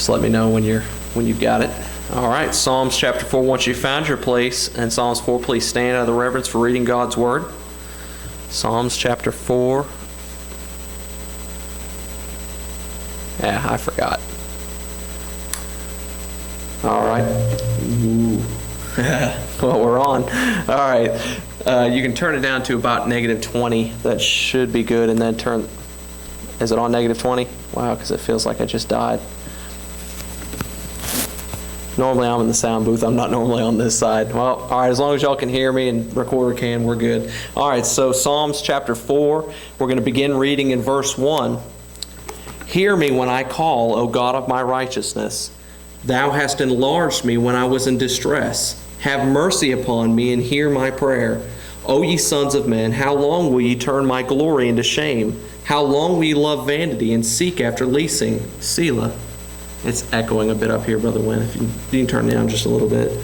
Just let me know when you've got it. All right, Psalms chapter 4. Once you've found your place in Psalms 4, please stand out of the reverence for reading God's Word. Psalms chapter 4. Yeah, I forgot. All right. Ooh. Well, we're on. All right. You can turn it down to about -20. That should be good. And then turn... Is it on -20? Wow, because it feels like I just died. Normally I'm in the sound booth. I'm not normally on this side. Well, all right, as long as y'all can hear me and recorder can, we're good. All right, so Psalms chapter 4. We're going to begin reading in verse 1. Hear me when I call, O God of my righteousness. Thou hast enlarged me when I was in distress. Have mercy upon me and hear my prayer. O ye sons of men, how long will ye turn my glory into shame? How long will ye love vanity and seek after leasing? Selah. It's echoing a bit up here, Brother Wynn. If you can turn it down just a little bit.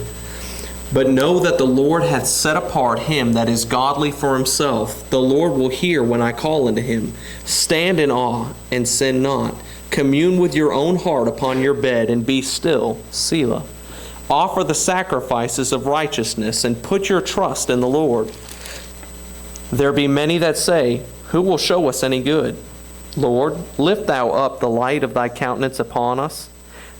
But know that the Lord hath set apart him that is godly for himself. The Lord will hear when I call unto him. Stand in awe and sin not. Commune with your own heart upon your bed and be still. Selah. Offer the sacrifices of righteousness and put your trust in the Lord. There be many that say, who will show us any good? Lord, lift thou up the light of thy countenance upon us.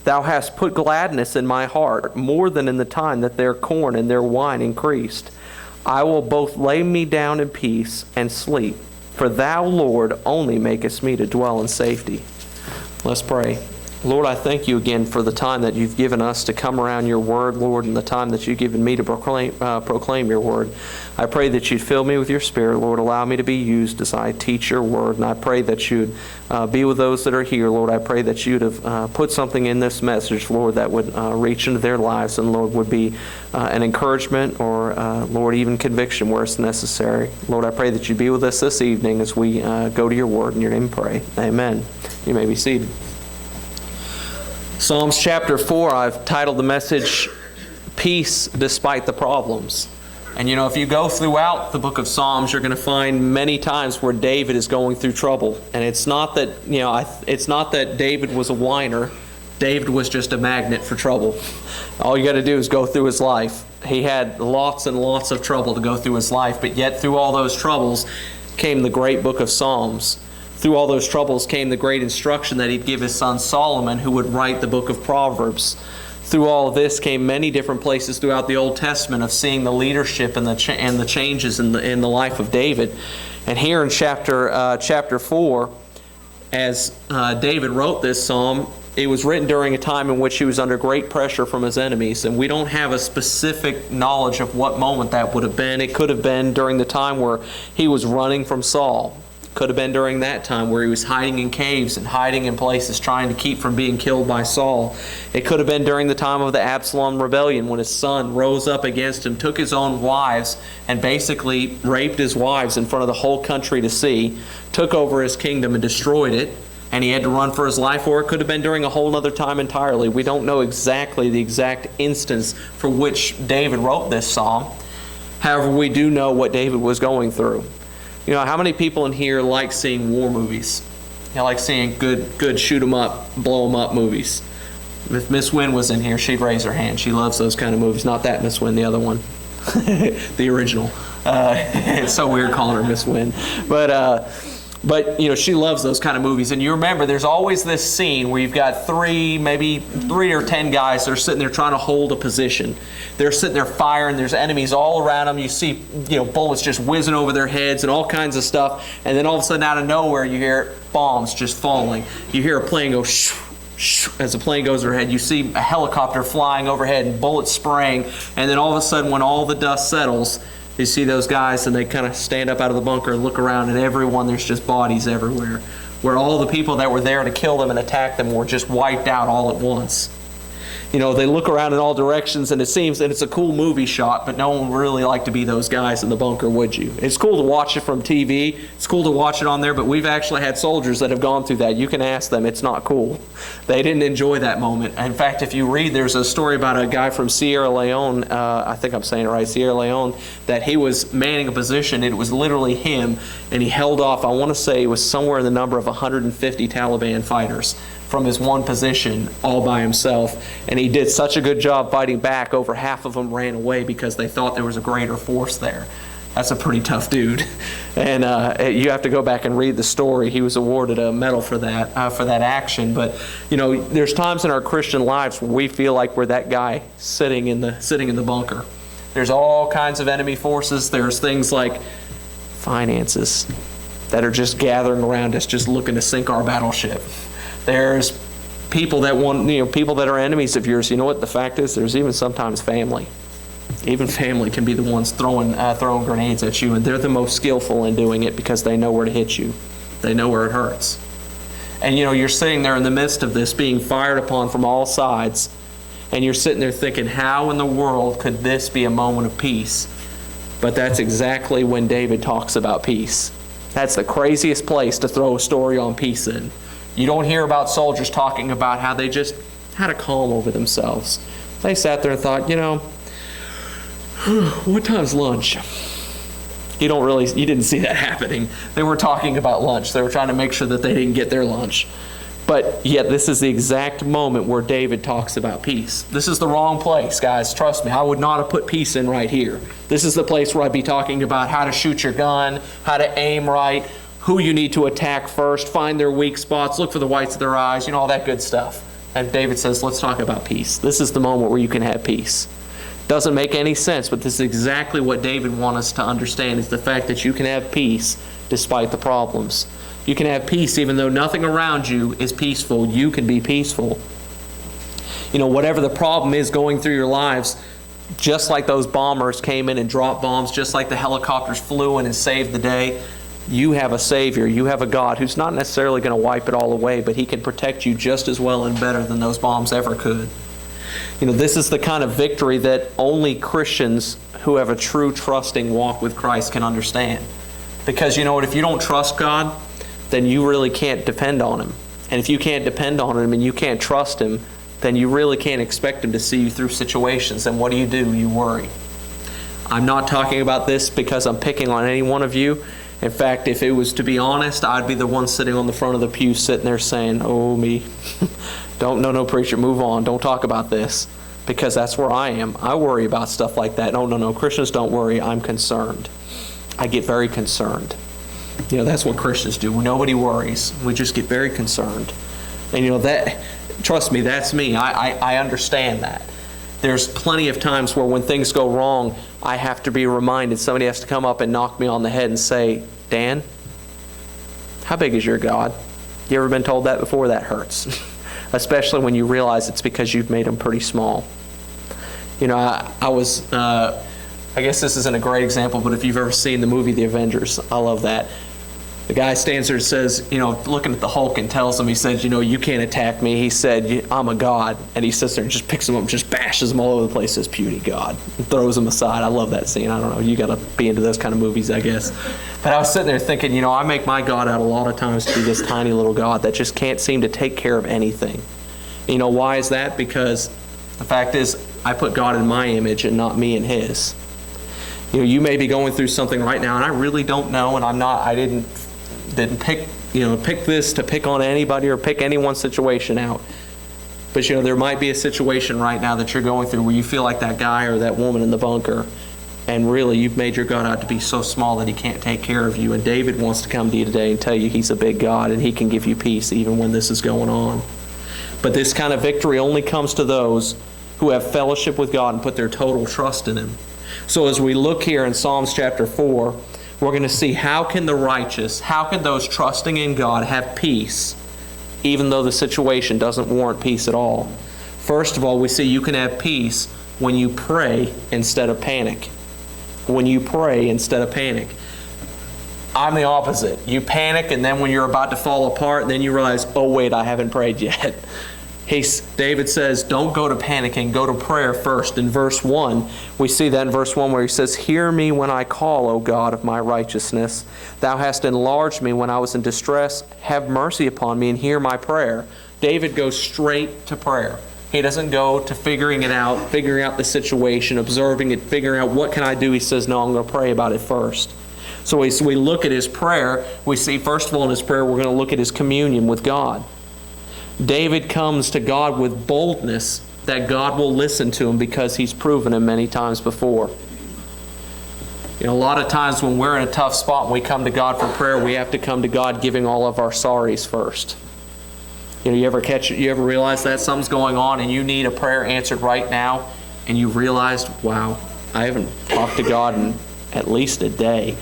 Thou hast put gladness in my heart, more than in the time that their corn and their wine increased. I will both lay me down in peace and sleep, for thou, Lord, only makest me to dwell in safety. Let's pray. Lord, I thank you again for the time that you've given us to come around your word, Lord, and the time that you've given me to proclaim your word. I pray that you'd fill me with your Spirit, Lord. Allow me to be used as I teach your word. And I pray that you'd be with those that are here, Lord. I pray that you'd have put something in this message, Lord, that would reach into their lives and, Lord, would be an encouragement or, Lord, even conviction where it's necessary. Lord, I pray that you'd be with us this evening as we go to your word. In your name pray. Amen. You may be seated. Psalms chapter 4, I've titled the message, Peace Despite the Problems. And if you go throughout the book of Psalms, you're going to find many times where David is going through trouble. And it's not that, it's not that David was a whiner. David was just a magnet for trouble. All you got to do is go through his life. He had lots and lots of trouble to go through his life, but yet through all those troubles came the great book of Psalms. Through all those troubles came the great instruction that he'd give his son Solomon, who would write the book of Proverbs. Through all of this came many different places throughout the Old Testament of seeing the leadership and the changes in the life of David. And here in chapter 4, as David wrote this psalm, it was written during a time in which he was under great pressure from his enemies. And we don't have a specific knowledge of what moment that would have been. It could have been during the time where he was running from Saul. Could have been during that time where he was hiding in caves and hiding in places trying to keep from being killed by Saul. It could have been during the time of the Absalom rebellion when his son rose up against him, took his own wives, and basically raped his wives in front of the whole country to see, took over his kingdom and destroyed it, and he had to run for his life. Or it could have been during a whole other time entirely. We don't know exactly the exact instance for which David wrote this psalm. However, we do know what David was going through. How many people in here like seeing war movies? Like seeing good shoot 'em up, blow 'em up movies? If Miss Wynn was in here, she'd raise her hand. She loves those kind of movies. Not that Miss Wynn, the other one. The original. It's so weird calling her Miss Wynn. But she loves those kind of movies. And you remember, there's always this scene where you've got maybe 3 or 10 guys that are sitting there trying to hold a position. They're sitting there firing. There's enemies all around them. You see, bullets just whizzing over their heads and all kinds of stuff. And then all of a sudden, out of nowhere, you hear bombs just falling. You hear a plane go shoo, shoo, as the plane goes overhead. You see a helicopter flying overhead and bullets spraying. And then all of a sudden, when all the dust settles, you see those guys and they kind of stand up out of the bunker and look around, and there's just bodies everywhere, where all the people that were there to kill them and attack them were just wiped out all at once. They look around in all directions, and it seems that it's a cool movie shot, but no one would really like to be those guys in the bunker, would you? It's cool to watch it from TV. It's cool to watch it on there, but we've actually had soldiers that have gone through that. You can ask them. It's not cool. They didn't enjoy that moment. In fact, if you read, there's a story about a guy from Sierra Leone, I think I'm saying it right, Sierra Leone, that he was manning a position. It was literally him, and he held off, I want to say it was somewhere in the number of 150 Taliban fighters. from his one position all by himself. And he did such a good job fighting back, over half of them ran away because they thought there was a greater force there. That's a pretty tough dude. And you have to go back and read the story. He was awarded a medal for that action. But, there's times in our Christian lives where we feel like we're that guy sitting in the bunker. There's all kinds of enemy forces. There's things like finances that are just gathering around us, just looking to sink our battleship. There's people that people that are enemies of yours. You know what the fact is? There's even sometimes family. Even family can be the ones throwing grenades at you, and they're the most skillful in doing it because they know where to hit you. They know where it hurts. And you're sitting there in the midst of this, being fired upon from all sides, and you're sitting there thinking, how in the world could this be a moment of peace? But that's exactly when David talks about peace. That's the craziest place to throw a story on peace in. You don't hear about soldiers talking about how they just had a calm over themselves. They sat there and thought, what time's lunch? You didn't see that happening. They were talking about lunch. They were trying to make sure that they didn't get their lunch. But yet this is the exact moment where David talks about peace. This is the wrong place, guys. Trust me, I would not have put peace in right here. This is the place where I'd be talking about how to shoot your gun, how to aim right, who you need to attack first, find their weak spots, look for the whites of their eyes, all that good stuff. And David says, let's talk about peace. This is the moment where you can have peace. Doesn't make any sense, but this is exactly what David wants us to understand, is the fact that you can have peace despite the problems. You can have peace even though nothing around you is peaceful. You can be peaceful. Whatever the problem is going through your lives, just like those bombers came in and dropped bombs, just like the helicopters flew in and saved the day, you have a Savior. You have a God who's not necessarily going to wipe it all away, but He can protect you just as well and better than those bombs ever could. This is the kind of victory that only Christians who have a true trusting walk with Christ can understand. Because if you don't trust God, then you really can't depend on Him. And if you can't depend on Him and you can't trust Him, then you really can't expect Him to see you through situations. And what do? You worry. I'm not talking about this because I'm picking on any one of you. In fact, if it was to be honest, I'd be the one sitting on the front of the pew sitting there saying, oh, me. No, preacher, move on. Don't talk about this. Because that's where I am. I worry about stuff like that. No, Christians don't worry. I'm concerned. I get very concerned. That's what Christians do. Nobody worries. We just get very concerned. And that, trust me, that's me. I understand that. There's plenty of times where when things go wrong, I have to be reminded. Somebody has to come up and knock me on the head and say, Dan, how big is your God? You ever been told that before? That hurts. Especially when you realize it's because you've made them pretty small. I guess this isn't a great example, but if you've ever seen the movie The Avengers, I love that. The guy stands there and says, looking at the Hulk and tells him, he said, you can't attack me. He said, I'm a god. And he sits there and just picks him up and just bashes him all over the place, says, puny god, and throws him aside. I love that scene. I don't know. You got to be into those kind of movies, I guess. But I was sitting there thinking, I make my God out a lot of times to be this tiny little God that just can't seem to take care of anything. Why is that? Because the fact is, I put God in my image and not me in His. You may be going through something right now, and I really don't know, and I didn't pick this to pick on anybody or pick anyone's situation out. But there might be a situation right now that you're going through where you feel like that guy or that woman in the bunker, and really you've made your God out to be so small that He can't take care of you. And David wants to come to you today and tell you He's a big God and He can give you peace even when this is going on. But this kind of victory only comes to those who have fellowship with God and put their total trust in Him. So as we look here in Psalms chapter 4, we're going to see how can those trusting in God have peace even though the situation doesn't warrant peace at all. First of all, we see you can have peace when you pray instead of panic. When you pray instead of panic. I'm the opposite. You panic, and then when you're about to fall apart, then you realize, oh wait, I haven't prayed yet. David says, don't go to panicking, go to prayer first. In verse 1, we see that in verse 1 where he says, hear me when I call, O God of my righteousness. Thou hast enlarged me when I was in distress. Have mercy upon me and hear my prayer. David goes straight to prayer. He doesn't go to figuring out the situation, observing it, figuring out what can I do. He says, no, I'm going to pray about it first. So we look at his prayer. We see, first of all, in his prayer, we're going to look at his communion with God. David comes to God with boldness that God will listen to him because he's proven him many times before. A lot of times when we're in a tough spot and we come to God for prayer, we have to come to God giving all of our sorries first. You ever realize that something's going on and you need a prayer answered right now, and you realized, wow, I haven't talked to God in at least a day.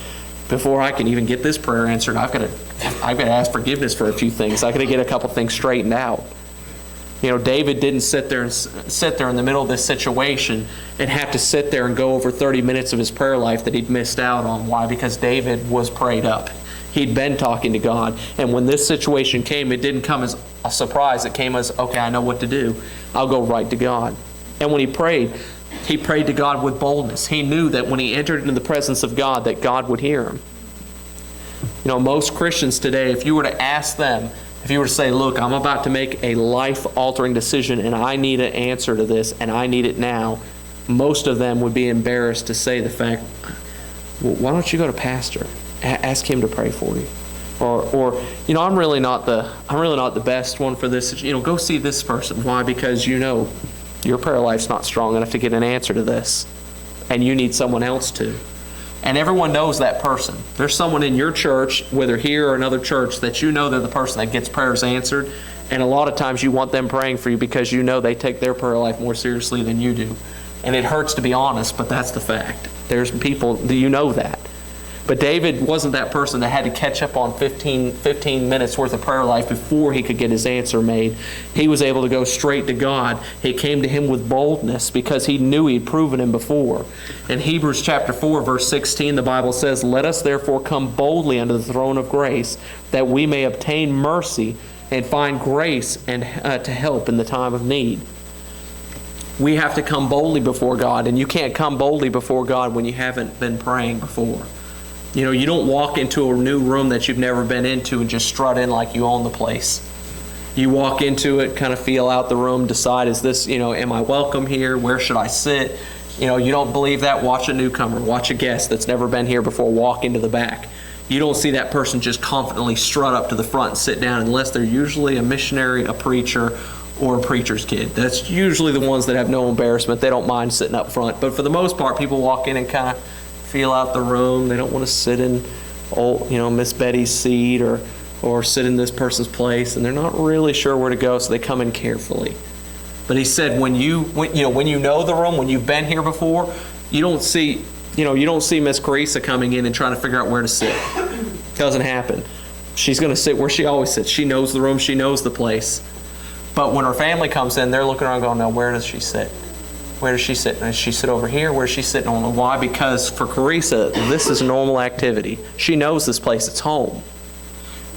Before I can even get this prayer answered, I've got to ask forgiveness for a few things. I've got to get a couple things straightened out. David didn't sit there in the middle of this situation and have to sit there and go over 30 minutes of his prayer life that he'd missed out on. Why? Because David was prayed up. He'd been talking to God. And when this situation came, it didn't come as a surprise. It came as, okay, I know what to do. I'll go right to God. And when he prayed to God with boldness. He knew that when he entered into the presence of God, that God would hear him. Most Christians today, if you were to ask them, if you were to say, look, I'm about to make a life-altering decision and I need an answer to this and I need it now, most of them would be embarrassed to say the fact, well, why don't you go to pastor? Ask him to pray for you. Or I'm really not the best one for this. Go see this person. Why? Because your prayer life's not strong enough to get an answer to this. And you need someone else to. And everyone knows that person. There's someone in your church, whether here or another church, that they're the person that gets prayers answered. And a lot of times you want them praying for you because they take their prayer life more seriously than you do. And it hurts to be honest, but that's the fact. There's people, that. But David wasn't that person that had to catch up on 15 minutes worth of prayer life before he could get his answer made. He was able to go straight to God. He came to him with boldness because he knew he'd proven him before. In Hebrews chapter 4, verse 16, the Bible says, "Let us therefore come boldly unto the throne of grace, that we may obtain mercy and find grace and to help in the time of need." We have to come boldly before God, and you can't come boldly before God when you haven't been praying before. You don't walk into a new room that you've never been into and just strut in like you own the place. You walk into it, kind of feel out the room, decide, is this, am I welcome here? Where should I sit? You don't believe that? Watch a newcomer. Watch a guest that's never been here before walk into the back. You don't see that person just confidently strut up to the front and sit down unless they're usually a missionary, a preacher, or a preacher's kid. That's usually the ones that have no embarrassment. They don't mind sitting up front. But for the most part, people walk in and kind of feel out the room. They don't want to sit in Miss Betty's seat or sit in this person's place, and they're not really sure where to go, so they come in carefully. But he said when you know the room, when you've been here before, you don't see Miss Carissa coming in and trying to figure out where to sit. It doesn't happen. She's going to sit where she always sits. She knows the room, she knows the place. But when her family comes in, they're looking around going, now where does she sit? Where does she sit? Does she sit over here? Where does she sit normally? Why? Because for Carissa, this is normal activity. She knows this place. It's home.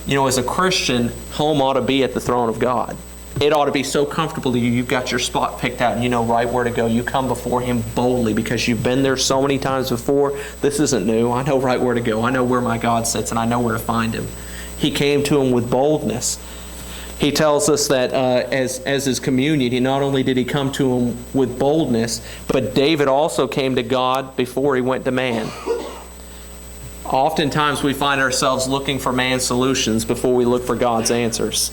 As a Christian, home ought to be at the throne of God. It ought to be so comfortable to you. You've got your spot picked out and you know right where to go. You come before Him boldly because you've been there so many times before. This isn't new. I know right where to go. I know where my God sits and I know where to find Him. He came to Him with boldness. He tells us that as his communion, he not only did he come to him with boldness, but David also came to God before he went to man. Oftentimes we find ourselves looking for man's solutions before we look for God's answers.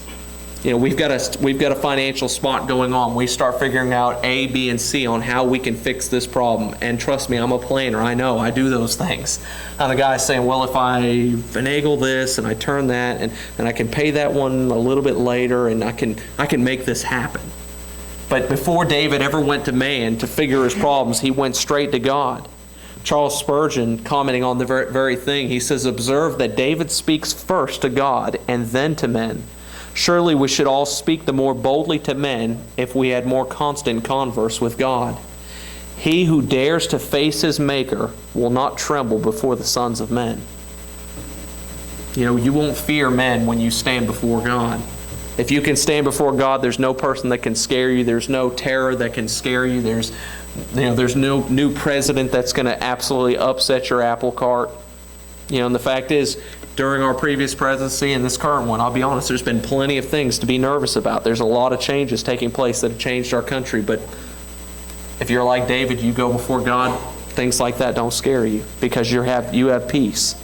We've got a financial spot going on. We start figuring out A, B, and C on how we can fix this problem. And trust me, I'm a planner. I know. I do those things. I'm the guy saying, well, if I finagle this and I turn that and I can pay that one a little bit later and I can make this happen. But before David ever went to man to figure his problems, he went straight to God. Charles Spurgeon, commenting on the very thing, he says, observe that David speaks first to God and then to men. Surely we should all speak the more boldly to men if we had more constant converse with God. He who dares to face his Maker will not tremble before the sons of men. You won't fear men when you stand before God. If you can stand before God, there's no person that can scare you. There's no terror that can scare you. There's no new president that's going to absolutely upset your apple cart. And the fact is, during our previous presidency and this current one, I'll be honest, there's been plenty of things to be nervous about. There's a lot of changes taking place that have changed our country. But if you're like David, you go before God, things like that don't scare you because you have peace.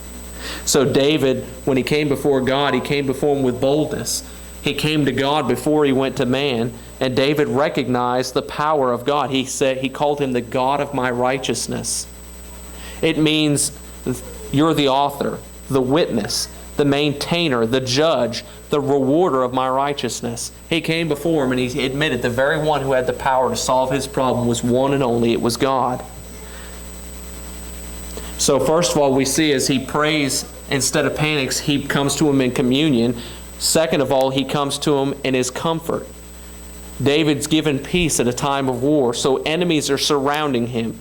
So David, when he came before God, he came before Him with boldness. He came to God before he went to man, and David recognized the power of God. He called him the God of my righteousness. It means you're the author, the witness, the maintainer, the judge, the rewarder of my righteousness. He came before him and he admitted the very one who had the power to solve his problem was one and only. It was God. So first of all, we see as he prays instead of panics, he comes to him in communion. Second of all, he comes to him in his comfort. David's given peace at a time of war, so enemies are surrounding him.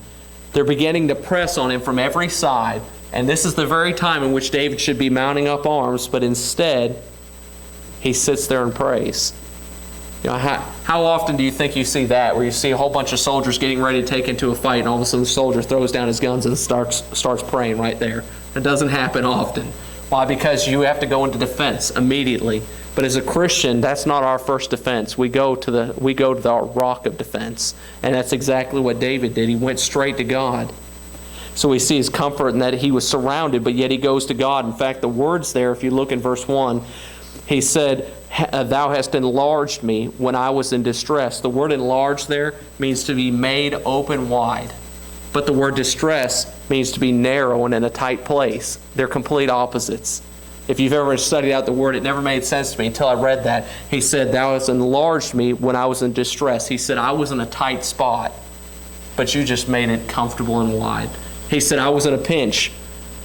They're beginning to press on him from every side. And this is the very time in which David should be mounting up arms, but instead, he sits there and prays. You know, how often do you think you see that, where you see a whole bunch of soldiers getting ready to take into a fight, and all of a sudden the soldier throws down his guns and starts praying right there? It doesn't happen often. Why? Because you have to go into defense immediately. But as a Christian, that's not our first defense. We go to the rock of defense, and that's exactly what David did. He went straight to God. So we see his comfort in that he was surrounded, but yet he goes to God. In fact, the words there, if you look in verse 1, he said, "Thou hast enlarged me when I was in distress." The word enlarged there means to be made open wide. But the word distress means to be narrow and in a tight place. They're complete opposites. If you've ever studied out the word, it never made sense to me until I read that. He said, "Thou hast enlarged me when I was in distress." He said, I was in a tight spot, but you just made it comfortable and wide. He said, I was in a pinch.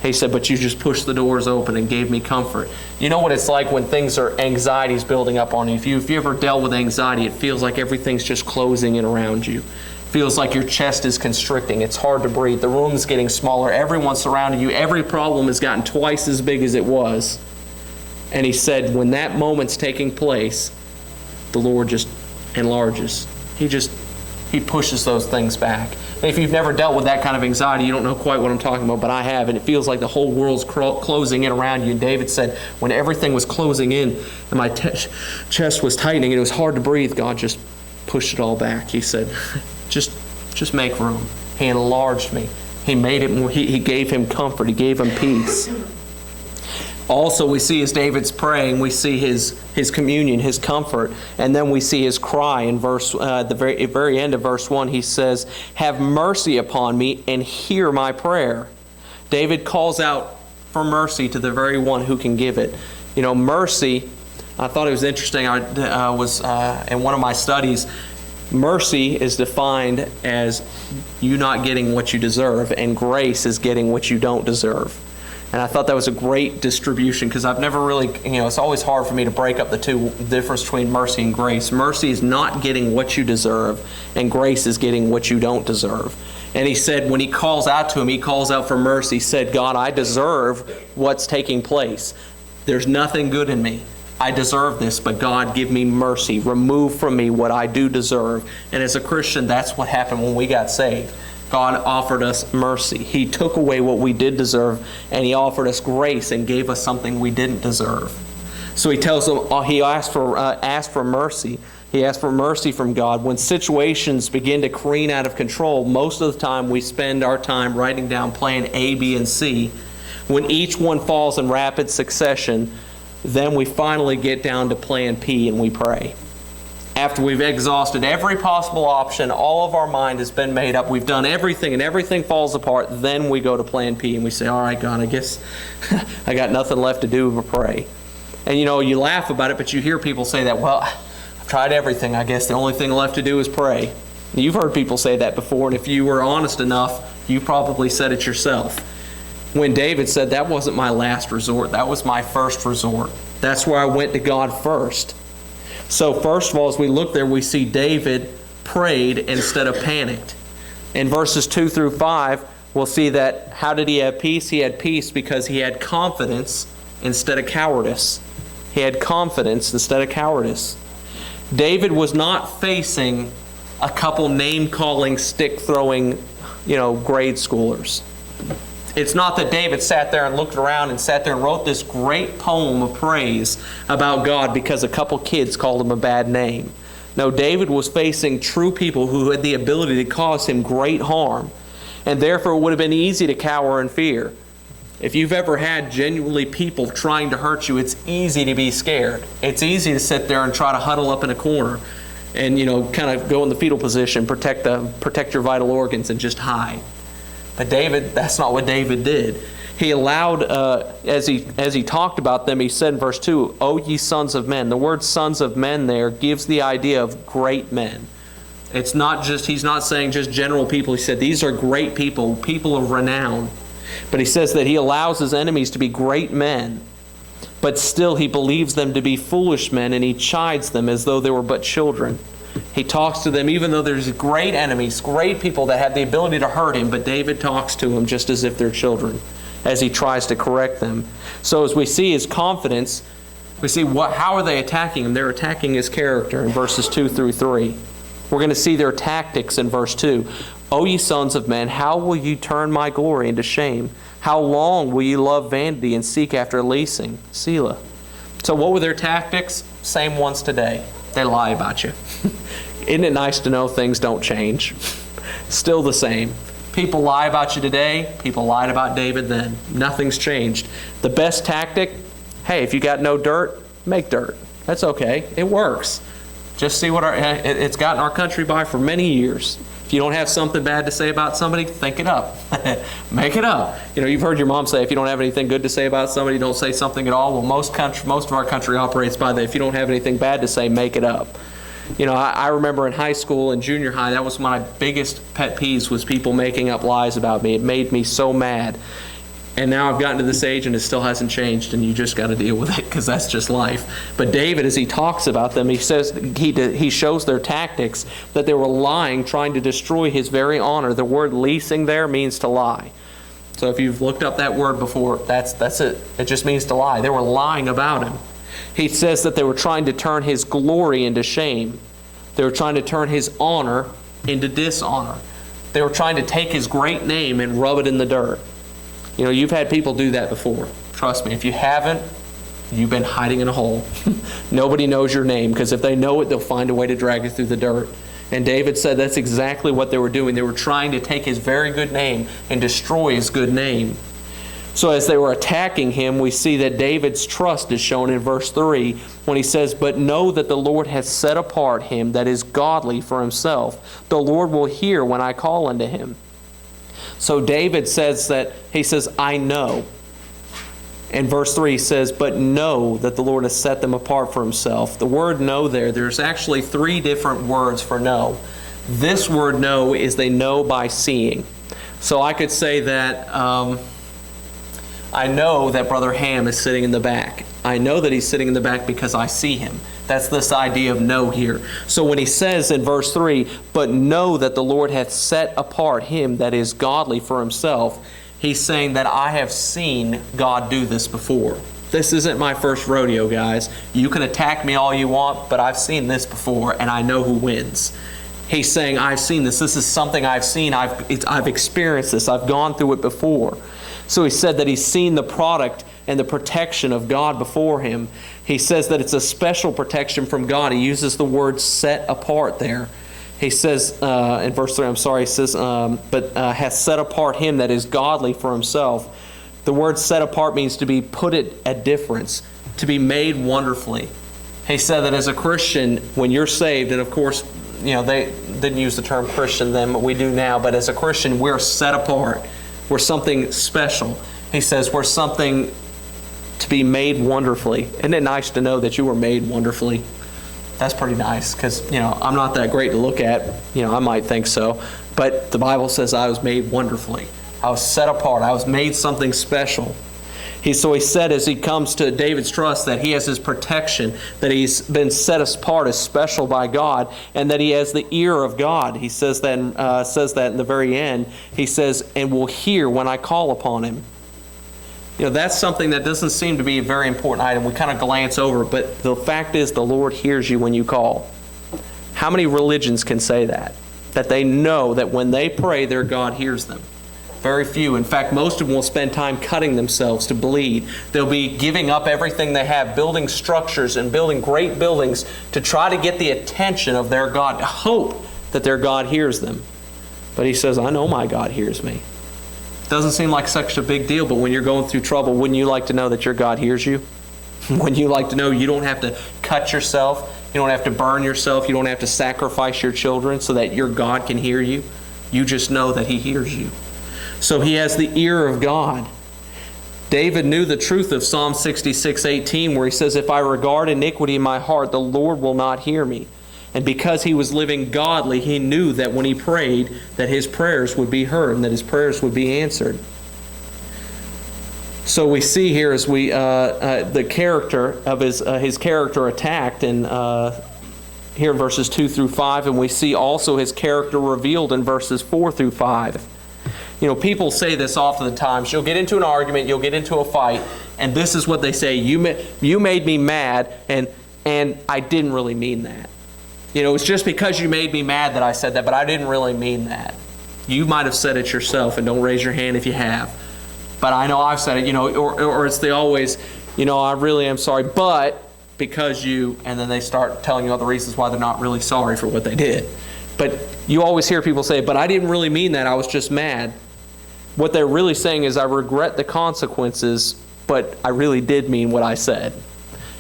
He said, but you just pushed the doors open and gave me comfort. You know what it's like when anxiety's building up on you. If you ever dealt with anxiety, it feels like everything's just closing in around you. It feels like your chest is constricting. It's hard to breathe. The room's getting smaller. Everyone's surrounding you. Every problem has gotten twice as big as it was. And he said, when that moment's taking place, the Lord just enlarges. He pushes those things back. If you've never dealt with that kind of anxiety, you don't know quite what I'm talking about, but I have, and it feels like the whole world's closing in around you. And David said, when everything was closing in and my chest was tightening and it was hard to breathe, God just pushed it all back. He said, just make room. He enlarged me. He made it more. He gave him comfort. He gave him peace. Also, we see as David's praying, we see his communion, his comfort, and then we see his cry in the very end of verse 1. He says, "Have mercy upon me and hear my prayer." David calls out for mercy to the very one who can give it. You know, mercy, I thought it was interesting. I was in one of my studies, mercy is defined as you not getting what you deserve, and grace is getting what you don't deserve. And I thought that was a great distribution because I've never really, it's always hard for me to break up the difference between mercy and grace. Mercy is not getting what you deserve, and grace is getting what you don't deserve. And he said when he calls out to him, he calls out for mercy. He said, God, I deserve what's taking place. There's nothing good in me. I deserve this, but God, give me mercy. Remove from me what I do deserve. And as a Christian, that's what happened when we got saved. God offered us mercy. He took away what we did deserve, and He offered us grace and gave us something we didn't deserve. So He tells them, He asked for mercy. He asked for mercy from God. When situations begin to careen out of control, most of the time we spend our time writing down plan A, B, and C. When each one falls in rapid succession, then we finally get down to plan P and we pray. After we've exhausted every possible option, all of our mind has been made up, we've done everything and everything falls apart, then we go to plan P and we say, all right, God, I guess I got nothing left to do but pray. And you laugh about it, but you hear people say that, well, I've tried everything, I guess the only thing left to do is pray. You've heard people say that before, and if you were honest enough, you probably said it yourself. When David said, that wasn't my last resort, that was my first resort. That's where I went to God first. So first of all, as we look there, we see David prayed instead of panicked. In verses 2 through 5, we'll see that how did he have peace? He had peace because he had confidence instead of cowardice. He had confidence instead of cowardice. David was not facing a couple name-calling, stick-throwing, grade schoolers. It's not that David sat there and looked around and sat there and wrote this great poem of praise about God because a couple kids called him a bad name. No, David was facing true people who had the ability to cause him great harm, and therefore it would have been easy to cower in fear. If you've ever had genuinely people trying to hurt you, it's easy to be scared. It's easy to sit there and try to huddle up in a corner and, kind of go in the fetal position, protect your vital organs and just hide. But David, that's not what David did. He allowed, as he talked about them, he said in verse 2, "O ye sons of men." The word sons of men there gives the idea of great men. It's not just, he's not saying just general people. He said these are great people, people of renown. But he says that he allows his enemies to be great men, but still he believes them to be foolish men, and he chides them as though they were but children. He talks to them even though there's great enemies, great people that have the ability to hurt him, but David talks to them just as if they're children as he tries to correct them. So as we see his confidence, we see how are they attacking him? They're attacking his character in verses 2 through 3. We're going to see their tactics in verse 2. "O ye sons of men, how will you turn my glory into shame? How long will you love vanity and seek after leasing?" Selah. So what were their tactics? Same ones today. They lie about you. Isn't it nice to know things don't change? Still the same. People lie about you today. People lied about David then. Nothing's changed. The best tactic, hey, if you got no dirt, make dirt. That's okay. It works. Just see what it's gotten our country by for many years. If you don't have something bad to say about somebody, think it up. Make it up. You've heard your mom say, if you don't have anything good to say about somebody, don't say something at all. Well, most of our country operates by that. If you don't have anything bad to say, make it up. I remember in high school and junior high, that was my biggest pet peeves, was people making up lies about me. It made me so mad. And now I've gotten to this age and it still hasn't changed, and you just got to deal with it because that's just life. But David, as he talks about them, he says he shows their tactics, that they were lying, trying to destroy his very honor. The word leasing there means to lie. So if you've looked up that word before, that's it. It just means to lie. They were lying about him. He says that they were trying to turn his glory into shame. They were trying to turn his honor into dishonor. They were trying to take his great name and rub it in the dirt. You've had people do that before. Trust me, if you haven't, you've been hiding in a hole. Nobody knows your name, because if they know it, they'll find a way to drag it through the dirt. And David said that's exactly what they were doing. They were trying to take his very good name and destroy his good name. So as they were attacking him, we see that David's trust is shown in verse 3 when he says, "But know that the Lord has set apart him that is godly for himself. The Lord will hear when I call unto him." So David says I know. In verse 3 he says, "But know that the Lord has set them apart for himself." The word know there's actually 3 different words for know. This word know is they know by seeing. So I could say that I know that Brother Ham is sitting in the back. I know that he's sitting in the back because I see him. That's this idea of know here. So when he says in verse 3, "But know that the Lord hath set apart him that is godly for himself," he's saying that I have seen God do this before. This isn't my first rodeo, guys. You can attack me all you want, but I've seen this before, and I know who wins. He's saying, I've seen this. This is something I've seen. I've experienced this. I've gone through it before. So he said that he's seen the product and the protection of God before him. He says that it's a special protection from God. He uses the word set apart there. He says in verse 3, he says, "But hath set apart him that is godly for himself." The word set apart means to be put at difference, to be made wonderfully. He said that as a Christian, when you're saved, and of course, they didn't use the term Christian then, but we do now, but as a Christian, we're set apart. We're something special. He says we're something to be made wonderfully. Isn't it nice to know that you were made wonderfully? That's pretty nice, because, I'm not that great to look at. I might think so. But the Bible says I was made wonderfully. I was set apart. I was made something special. So he said, as he comes to David's trust, that he has his protection, that he's been set apart as special by God, and that he has the ear of God. He says that in the very end. He says, "And will hear when I call upon him." That's something that doesn't seem to be a very important item. We kind of glance over it, but the fact is the Lord hears you when you call. How many religions can say that? That they know that when they pray, their God hears them. Very few. In fact, most of them will spend time cutting themselves to bleed. They'll be giving up everything they have, building structures and building great buildings to try to get the attention of their God, hope that their God hears them. But he says, I know my God hears me. Doesn't seem like such a big deal, but when you're going through trouble, wouldn't you like to know that your God hears you? Wouldn't you like to know you don't have to cut yourself, you don't have to burn yourself, you don't have to sacrifice your children so that your God can hear you? You just know that He hears you. So he has the ear of God. David knew the truth of Psalm 66:18, where he says, "If I regard iniquity in my heart, the Lord will not hear me." And because he was living godly, he knew that when he prayed, that his prayers would be heard and that his prayers would be answered. So we see here as we the character of his character attacked in here in verses 2 through 5, and we see also his character revealed in verses 4 through 5. You know, people say this oftentimes. You'll get into an argument, you'll get into a fight, and this is what they say: "You made me mad, and I didn't really mean that. You know, it's just because you made me mad that I said that, but I didn't really mean that. You might have said it yourself, and don't raise your hand if you have. But I know I've said it, you know," or it's the always, "You know, I really am sorry, but because you," and then they start telling you all the reasons why they're not really sorry for what they did. But you always hear people say, "But I didn't really mean that, I was just mad." What they're really saying is, "I regret the consequences, but I really did mean what I said.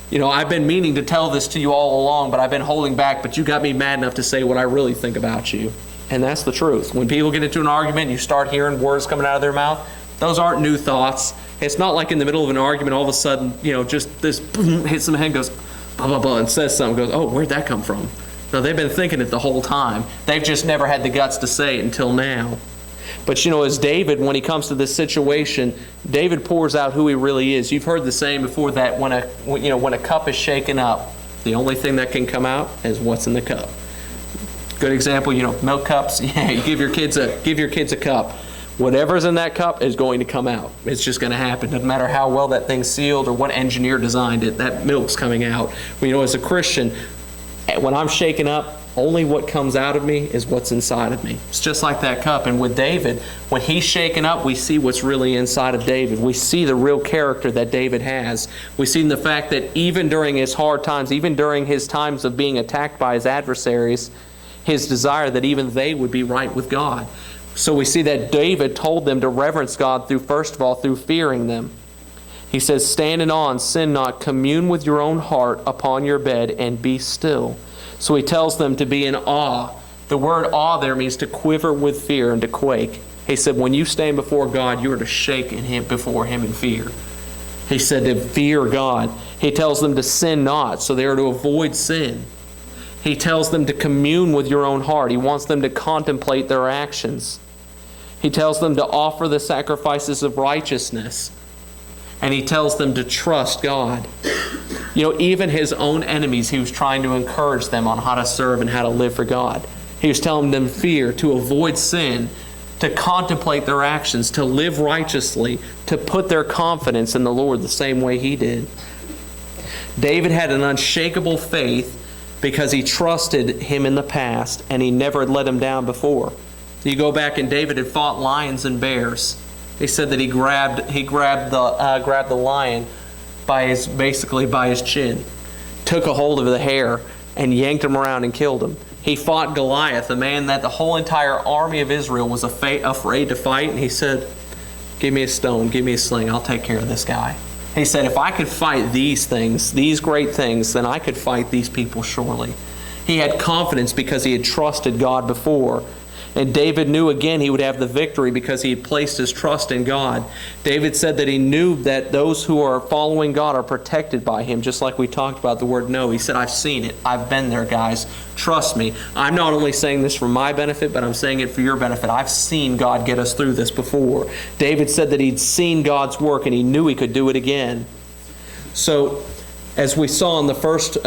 You know, I've been meaning to tell this to you all along, but I've been holding back, but you got me mad enough to say what I really think about you." And that's the truth. When people get into an argument, you start hearing words coming out of their mouth, those aren't new thoughts. It's not like in the middle of an argument, all of a sudden, you know, just this boom, hits them in the head, goes, blah, blah, blah, and says something, goes, "Oh, where'd that come from?" No, they've been thinking it the whole time. They've just never had the guts to say it until now. But you know, as David, when he comes to this situation, David pours out who he really is. You've heard the saying before that when a cup is shaken up, the only thing that can come out is what's in the cup. Good example, you know, milk cups. Yeah, you give your kids a cup. Whatever's in that cup is going to come out. It's just going to happen. Doesn't matter how well that thing's sealed or what engineer designed it. That milk's coming out. Well, you know, as a Christian, when I'm shaken up, only what comes out of me is what's inside of me. It's just like that cup. And with David, when he's shaken up, we see what's really inside of David. We see the real character that David has. We see the fact that even during his hard times, even during his times of being attacked by his adversaries, his desire that even they would be right with God. So we see that David told them to reverence God through, first of all, through fearing them. He says, "Stand in awe and sin not, commune with your own heart upon your bed and be still." So he tells them to be in awe. The word awe there means to quiver with fear and to quake. He said, when you stand before God, you are to shake before Him in fear. He said to fear God. He tells them to sin not, so they are to avoid sin. He tells them to commune with your own heart. He wants them to contemplate their actions. He tells them to offer the sacrifices of righteousness. And he tells them to trust God. You know, even his own enemies, he was trying to encourage them on how to serve and how to live for God. He was telling them fear, to avoid sin, to contemplate their actions, to live righteously, to put their confidence in the Lord the same way he did. David had an unshakable faith because he trusted Him in the past and he never had let Him down before. You go back and David had fought lions and bears. He said that he grabbed the lion by his chin, took a hold of the hair, and yanked him around and killed him. He fought Goliath, a man that the whole entire army of Israel was afraid to fight, and he said, "Give me a stone, give me a sling, I'll take care of this guy." He said, if I could fight these things, these great things, then I could fight these people surely. He had confidence because he had trusted God before. And David knew again he would have the victory because he had placed his trust in God. David said that he knew that those who are following God are protected by Him, just like we talked about the word know. He said, I've seen it. I've been there, guys. Trust me. I'm not only saying this for my benefit, but I'm saying it for your benefit. I've seen God get us through this before. David said that he'd seen God's work and he knew he could do it again. So, as we saw in the first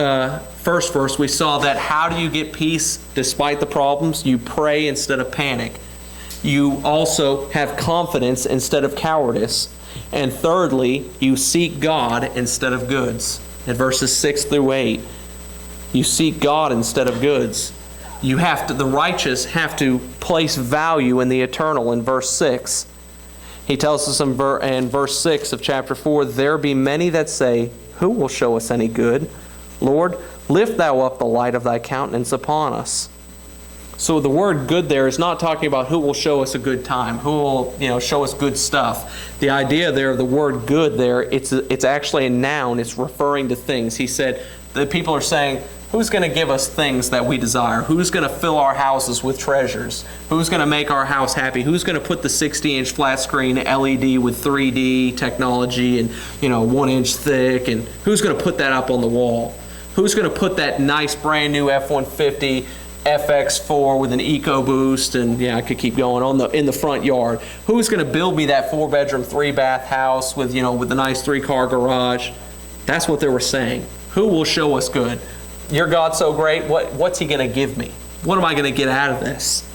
verse, we saw that how do you get peace despite the problems? You pray instead of panic. You also have confidence instead of cowardice. And thirdly, you seek God instead of goods. In verses 6 through 8, you seek God instead of goods. The righteous have to place value in the eternal in verse 6. He tells us in verse 6 of chapter 4, there be many that say, who will show us any good? Lord, lift Thou up the light of Thy countenance upon us. So the word good there is not talking about who will show us a good time, who will, show us good stuff. The idea there, the word good there, it's actually a noun. It's referring to things. He said, the people are saying, who's going to give us things that we desire? Who's going to fill our houses with treasures? Who's going to make our house happy? Who's going to put the 60-inch flat screen LED with 3D technology and, 1 inch thick? And who's going to put that up on the wall? Who's going to put that nice brand new F-150 FX4 with an EcoBoost, and I could keep going, in the front yard? Who's going to build me that 4-bedroom, 3-bath house with a nice 3-car garage? That's what they were saying. Who will show us good? Your God's so great, what's He going to give me? What am I going to get out of this?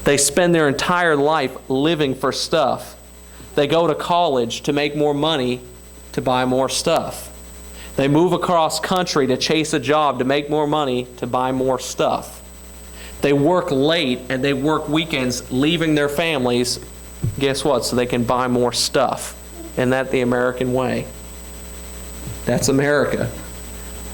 They spend their entire life living for stuff. They go to college to make more money to buy more stuff. They move across country to chase a job to make more money to buy more stuff. They work late and they work weekends, leaving their families, guess what? So they can buy more stuff. Isn't that the American way? That's America.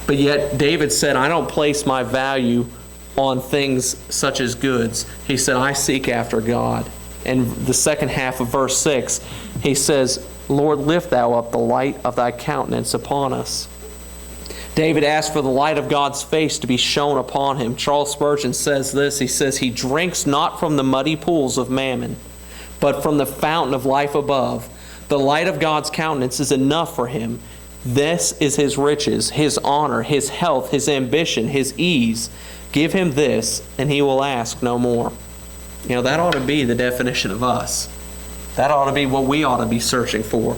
But yet David said, I don't place my value on things such as goods. He said, I seek after God. And the second half of verse 6, he says, Lord, lift thou up the light of thy countenance upon us. David asked for the light of God's face to be shone upon him. Charles Spurgeon says this. He says, he drinks not from the muddy pools of mammon, but from the fountain of life above. The light of God's countenance is enough for him. This is his riches, his honor, his health, his ambition, his ease. Give him this, and he will ask no more. That ought to be the definition of us. That ought to be what we ought to be searching for.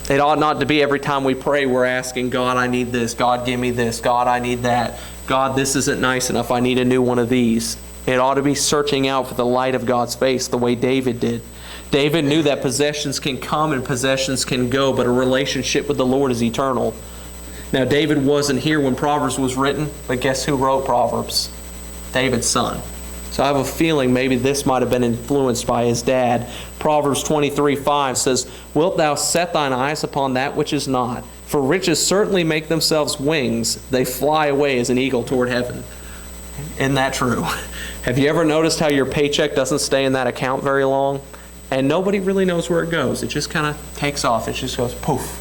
It ought not to be every time we pray we're asking, God, I need this. God, give me this. God, I need that. God, this isn't nice enough. I need a new one of these. It ought to be searching out for the light of God's face the way David did. David knew that possessions can come and possessions can go, but a relationship with the Lord is eternal. Now, David wasn't here when Proverbs was written, but guess who wrote Proverbs? David's son. So I have a feeling maybe this might have been influenced by his dad. Proverbs 23:5 says, Wilt thou set thine eyes upon that which is not? For riches certainly make themselves wings. They fly away as an eagle toward heaven. Isn't that true? Have you ever noticed how your paycheck doesn't stay in that account very long? And nobody really knows where it goes. It just kind of takes off. It just goes poof.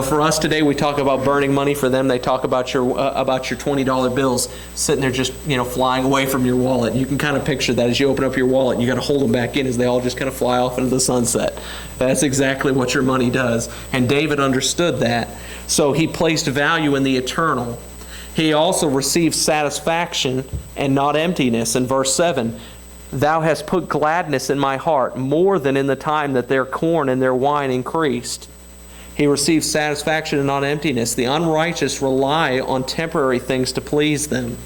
For us today, we talk about burning money. For them, they talk about your $20 bills sitting there just flying away from your wallet. You can kind of picture that as you open up your wallet. You got to hold them back in as they all just kind of fly off into the sunset. That's exactly what your money does. And David understood that, so he placed value in the eternal. He also received satisfaction and not emptiness. In verse 7, Thou hast put gladness in my heart more than in the time that their corn and their wine increased. He receives satisfaction and not emptiness. The unrighteous rely on temporary things to please them.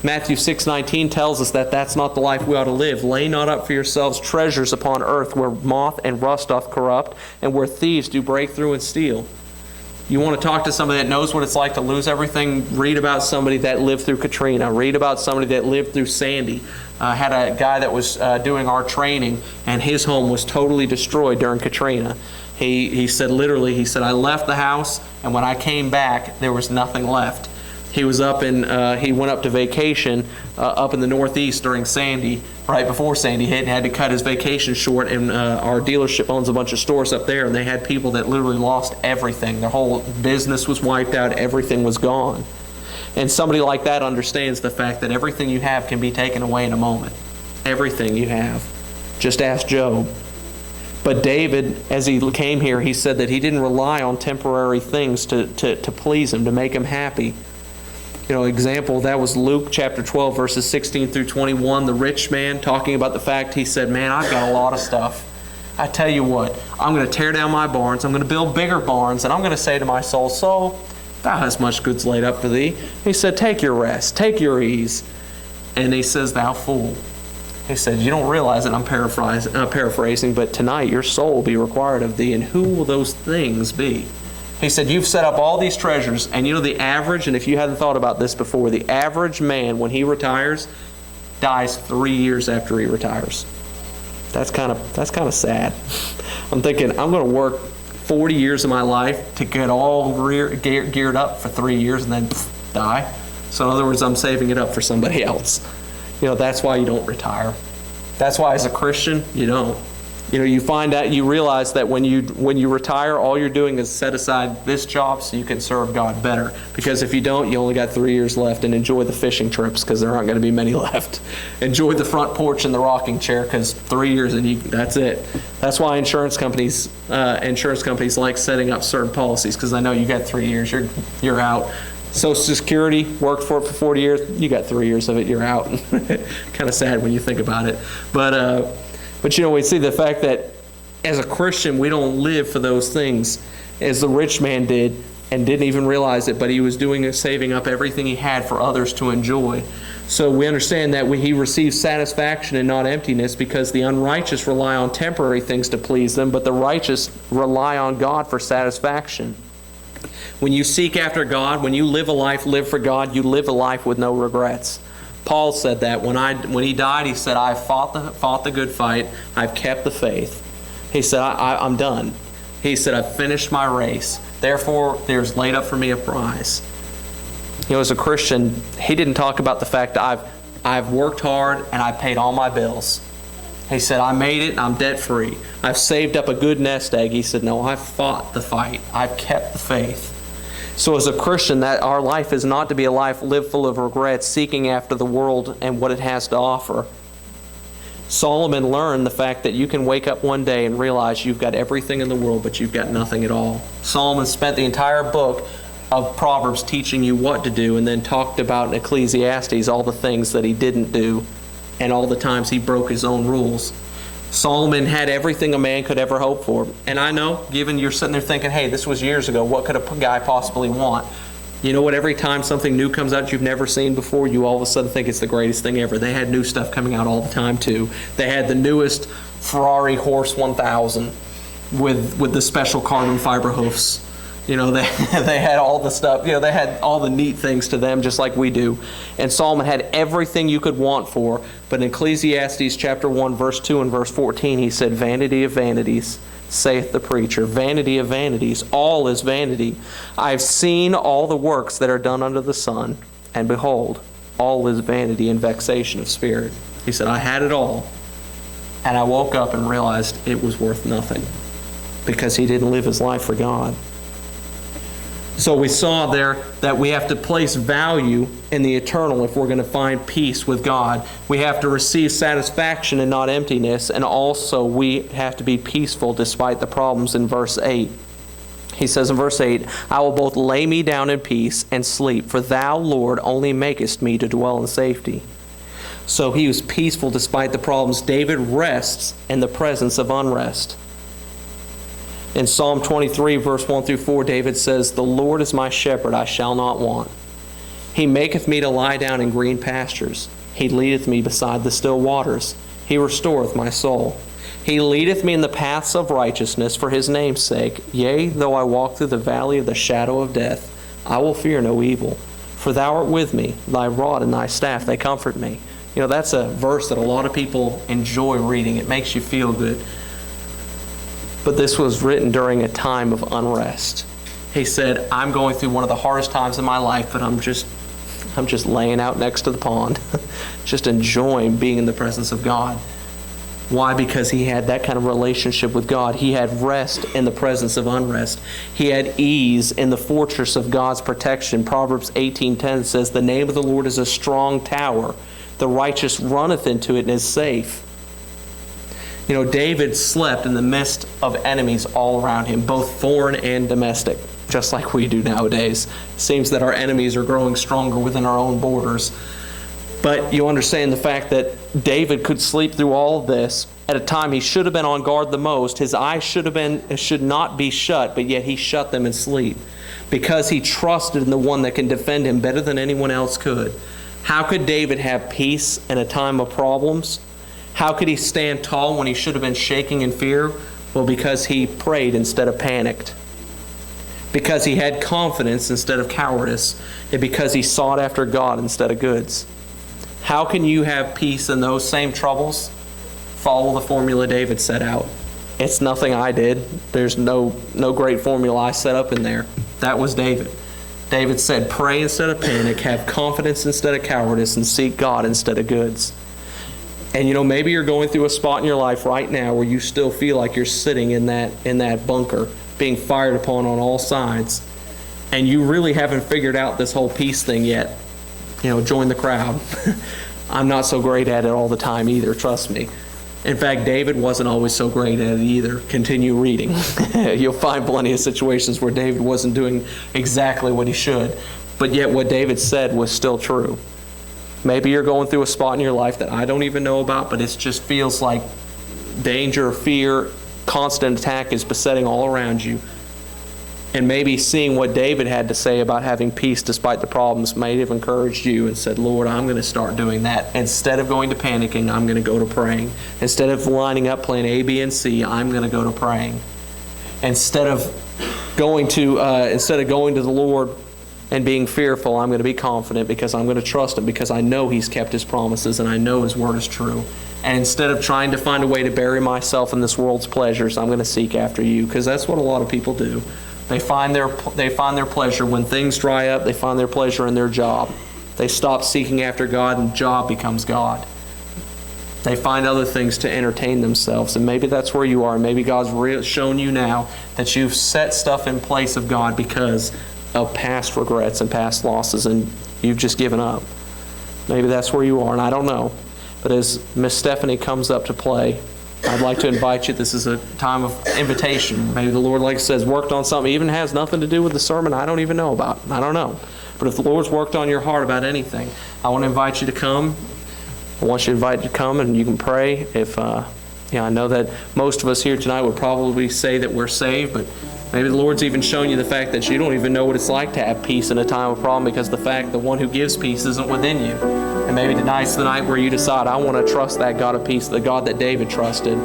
Matthew 6:19 tells us that that's not the life we ought to live. Lay not up for yourselves treasures upon earth, where moth and rust doth corrupt, and where thieves do break through and steal. You want to talk to somebody that knows what it's like to lose everything? Read about somebody that lived through Katrina. Read about somebody that lived through Sandy. I had a guy that was doing our training, and his home was totally destroyed during Katrina. He said, I left the house, and when I came back, there was nothing left. He was he went up to vacation up in the Northeast during Sandy, right before Sandy hit, and had to cut his vacation short. And our dealership owns a bunch of stores up there, and they had people that literally lost everything. Their whole business was wiped out. Everything was gone. And somebody like that understands the fact that everything you have can be taken away in a moment. Everything you have. Just ask Job. But David, as he came here, he said that he didn't rely on temporary things to please him, to make him happy. Example, that was Luke chapter 12, verses 16 through 21. The rich man talking about the fact, he said, man, I've got a lot of stuff. I tell you what, I'm going to tear down my barns. I'm going to build bigger barns. And I'm going to say to my soul, soul, thou hast much goods laid up for thee. He said, take your rest, take your ease. And he says, thou fool. He said, you don't realize it, I'm paraphrasing, but tonight your soul will be required of thee, and who will those things be? He said, you've set up all these treasures, and the average, and if you hadn't thought about this before, the average man, when he retires, dies 3 years after he retires. That's kind of sad. I'm thinking, I'm going to work 40 years of my life to get all geared up for 3 years and then die. So in other words, I'm saving it up for somebody else. That's why you don't retire. That's why as a Christian, you don't. You find out, you realize that when you retire, all you're doing is set aside this job so you can serve God better. Because if you don't, you only got 3 years left, and enjoy the fishing trips because there aren't going to be many left. Enjoy the front porch and the rocking chair because 3 years and that's it. That's why insurance companies like setting up certain policies, because I know you got 3 years, you're out. Social Security, worked for it for 40 years, you got 3 years of it, you're out. Kind of sad when you think about it. But we see the fact that as a Christian, we don't live for those things as the rich man did and didn't even realize it, but he was saving up everything he had for others to enjoy. So we understand that he receives satisfaction and not emptiness, because the unrighteous rely on temporary things to please them, but the righteous rely on God for satisfaction. When you seek after God, when you live a life, live for God, you live a life with no regrets. Paul said that when he died, he said, "I've fought the good fight. I've kept the faith." He said, I'm done. He said, "I've finished my race. Therefore, there's laid up for me a prize." As a Christian, he didn't talk about the fact that I've worked hard and I paid all my bills. He said, "I made it and I'm debt free. I've saved up a good nest egg." He said, "No, I've fought the fight. I've kept the faith." So as a Christian, that our life is not to be a life lived full of regrets, seeking after the world and what it has to offer. Solomon learned the fact that you can wake up one day and realize you've got everything in the world, but you've got nothing at all. Solomon spent the entire book of Proverbs teaching you what to do, and then talked about in Ecclesiastes all the things that he didn't do and all the times he broke his own rules. Solomon had everything a man could ever hope for. And I know, given you're sitting there thinking, hey, this was years ago, what could a guy possibly want? You know what? Every time something new comes out you've never seen before, you all of a sudden think it's the greatest thing ever. They had new stuff coming out all the time, too. They had the newest Ferrari Horse 1000 with the special carbon fiber hoofs. They had all the stuff. They had all the neat things to them, just like we do. And Solomon had everything you could want for. But in Ecclesiastes chapter 1, verse 2 and verse 14, he said, "Vanity of vanities, saith the preacher, vanity of vanities, all is vanity. I have seen all the works that are done under the sun, and behold, all is vanity and vexation of spirit." He said, "I had it all, and I woke up and realized it was worth nothing," because he didn't live his life for God. So we saw there that we have to place value in the eternal if we're going to find peace with God. We have to receive satisfaction and not emptiness, and also we have to be peaceful despite the problems in verse 8. He says in verse 8, "I will both lay me down in peace and sleep, for thou, Lord, only makest me to dwell in safety." So he was peaceful despite the problems. David rests in the presence of unrest. In Psalm 23, verse 1 through 4, David says, "The Lord is my shepherd, I shall not want. He maketh me to lie down in green pastures. He leadeth me beside the still waters. He restoreth my soul. He leadeth me in the paths of righteousness for his name's sake. Yea, though I walk through the valley of the shadow of death, I will fear no evil. For thou art with me, thy rod and thy staff, they comfort me." That's a verse that a lot of people enjoy reading. It makes you feel good. But this was written during a time of unrest. He said, "I'm going through one of the hardest times in my life, but I'm just laying out next to the pond, just enjoying being in the presence of God." Why? Because he had that kind of relationship with God. He had rest in the presence of unrest. He had ease in the fortress of God's protection. Proverbs 18:10 says, "The name of the Lord is a strong tower. The righteous runneth into it and is safe." David slept in the midst of enemies all around him, both foreign and domestic, just like we do nowadays. It seems that our enemies are growing stronger within our own borders. But you understand the fact that David could sleep through all of this at a time he should have been on guard the most. His eyes should not be shut, but yet he shut them in sleep because he trusted in the one that can defend him better than anyone else could. How could David have peace in a time of problems? How could he stand tall when he should have been shaking in fear? Well, because he prayed instead of panicked. Because he had confidence instead of cowardice. And because he sought after God instead of goods. How can you have peace in those same troubles? Follow the formula David set out. It's nothing I did. There's no great formula I set up in there. That was David. David said, pray instead of panic, have confidence instead of cowardice, and seek God instead of goods. And maybe you're going through a spot in your life right now where you still feel like you're sitting in that bunker, being fired upon on all sides, and you really haven't figured out this whole peace thing yet. Join the crowd. I'm not so great at it all the time either, trust me. In fact, David wasn't always so great at it either. Continue reading. You'll find plenty of situations where David wasn't doing exactly what he should, but yet what David said was still true. Maybe you're going through a spot in your life that I don't even know about, but it just feels like danger, fear, constant attack is besetting all around you. And maybe seeing what David had to say about having peace despite the problems may have encouraged you and said, Lord, I'm going to start doing that. Instead of going to panicking, I'm going to go to praying. Instead of lining up plan A, B, and C, I'm going to go to praying. Instead of going to the Lord and being fearful, I'm going to be confident because I'm going to trust Him because I know He's kept His promises and I know His word is true. And instead of trying to find a way to bury myself in this world's pleasures, I'm going to seek after You, because that's what a lot of people do. They find their pleasure when things dry up. They find their pleasure in their job. They stop seeking after God and job becomes God. They find other things to entertain themselves, and maybe that's where you are. Maybe God's shown you now that you've set stuff in place of God because of past regrets and past losses, and you've just given up. Maybe that's where you are, and I don't know. But as Miss Stephanie comes up to play, I'd like to invite you. This is a time of invitation. Maybe the Lord, like I said, has worked on something, even has nothing to do with the sermon I don't even know about. I don't know. But if the Lord's worked on your heart about anything, I want to invite you to come. I want you to invite you to come and you can pray. If I know that most of us here tonight would probably say that we're saved, but maybe the Lord's even shown you the fact that you don't even know what it's like to have peace in a time of problem because the fact the one who gives peace isn't within you. And maybe tonight's the night where you decide, I want to trust that God of peace, the God that David trusted.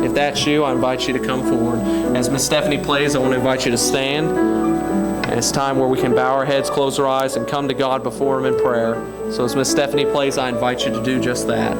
If that's you, I invite you to come forward. As Miss Stephanie plays, I want to invite you to stand. And it's time where we can bow our heads, close our eyes, and come to God before Him in prayer. So as Miss Stephanie plays, I invite you to do just that.